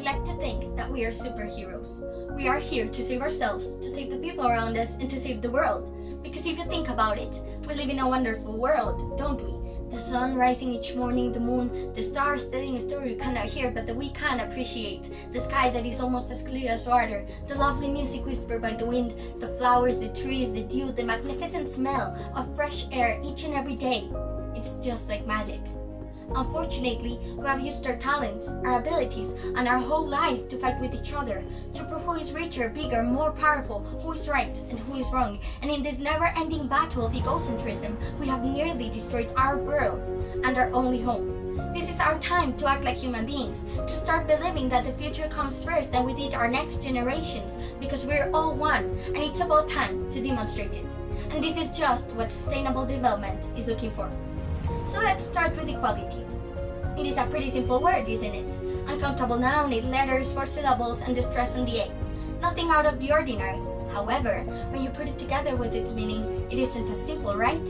like to think that we are superheroes. We are here to save ourselves, to save the people around us, and to save the world. Because if you think about it, we live in a wonderful world, don't we? The sun rising each morning, the moon, the stars telling a story we cannot hear but that we can appreciate, the sky that is almost as clear as water, the lovely music whispered by the wind, the flowers, the trees, the dew, the magnificent smell of fresh air each and every day. It's just like magic. Unfortunately, we have used our talents, our abilities, and our whole life to fight with each other, to prove who is richer, bigger, more powerful, who is right and who is wrong. And in this never-ending battle of egocentrism, we have nearly destroyed our world and our only home. This is our time to act like human beings, to start believing that the future comes first and with it our next generations, because we're all one, and it's about time to demonstrate it. And this is just what sustainable development is looking for. So let's start with equality. It is a pretty simple word, isn't it? Uncountable noun, 8 letters, 4 syllables, and the stress on the A. Nothing out of the ordinary. However, when you put it together with its meaning, it isn't as simple, right?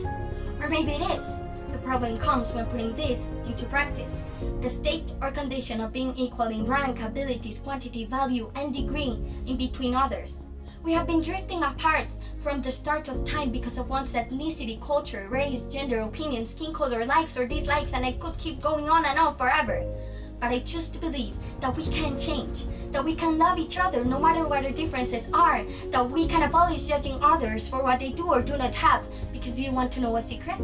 Or maybe it is. The problem comes when putting this into practice. The state or condition of being equal in rank, abilities, quantity, value, and degree in between others. We have been drifting apart from the start of time because of one's ethnicity, culture, race, gender, opinion, skin color, likes or dislikes, and I could keep going on and on forever. But I choose to believe that we can change, that we can love each other no matter what our differences are, that we can abolish judging others for what they do or do not have. Because you want to know a secret?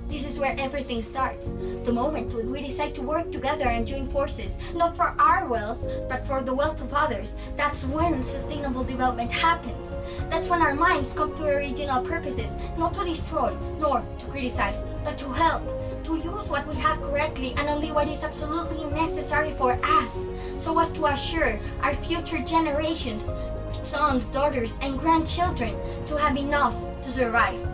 This is where everything starts. The moment when we decide to work together and join forces, not for our wealth, but for the wealth of others, that's when sustainable development happens. That's when our minds come to original purposes, not to destroy, nor to criticize, but to help, to use what we have correctly and only what is absolutely necessary for us, so as to assure our future generations, sons, daughters, and grandchildren to have enough to survive.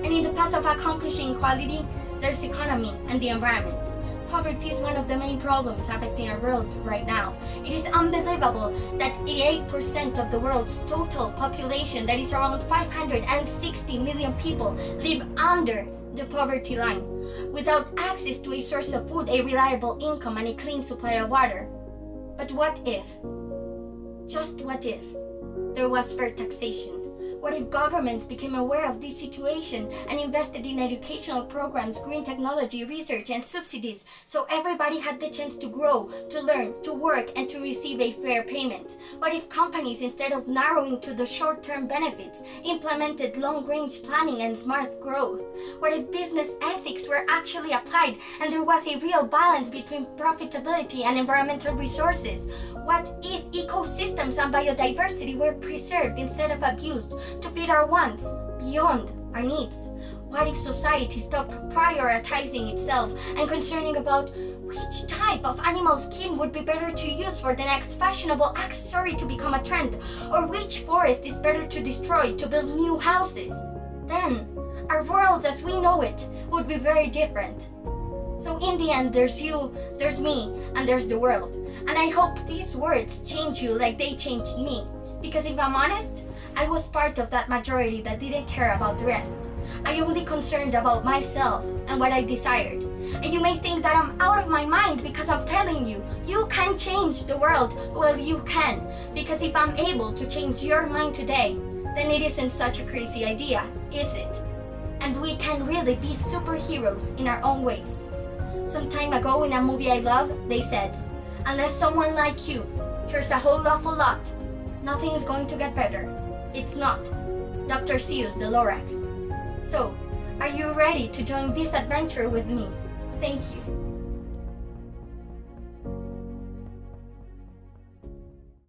And in the path of accomplishing equality, there's economy and the environment. Poverty is one of the main problems affecting our world right now. It is unbelievable that 88% of the world's total population, that is around 560 million people, live under the poverty line, without access to a source of food, a reliable income, and a clean supply of water. But what if, just what if, there was fair taxation? What if governments became aware of this situation and invested in educational programs, green technology, research, and subsidies so everybody had the chance to grow, to learn, to work, and to receive a fair payment? What if companies, instead of narrowing to the short-term benefits, implemented long-range planning and smart growth? What if business ethics were actually applied and there was a real balance between profitability and environmental resources? What if ecosystems and biodiversity were preserved instead of abused to feed our wants beyond our needs? What if society stopped prioritizing itself and concerning about which type of animal skin would be better to use for the next fashionable accessory to become a trend, or which forest is better to destroy to build new houses? Then, our world as we know it would be very different. So in the end, there's you, there's me, and there's the world. And I hope these words change you like they changed me. Because if I'm honest, I was part of that majority that didn't care about the rest. I only concerned about myself and what I desired. And you may think that I'm out of my mind because I'm telling you, you can change the world. Well, you can. Because if I'm able to change your mind today, then it isn't such a crazy idea, is it? And we can really be superheroes in our own ways. Some time ago in a movie I love, they said, unless someone like you cares a whole awful lot, nothing's going to get better. It's not. Dr. Seuss the Lorax. So, are you ready to join this adventure with me? Thank you.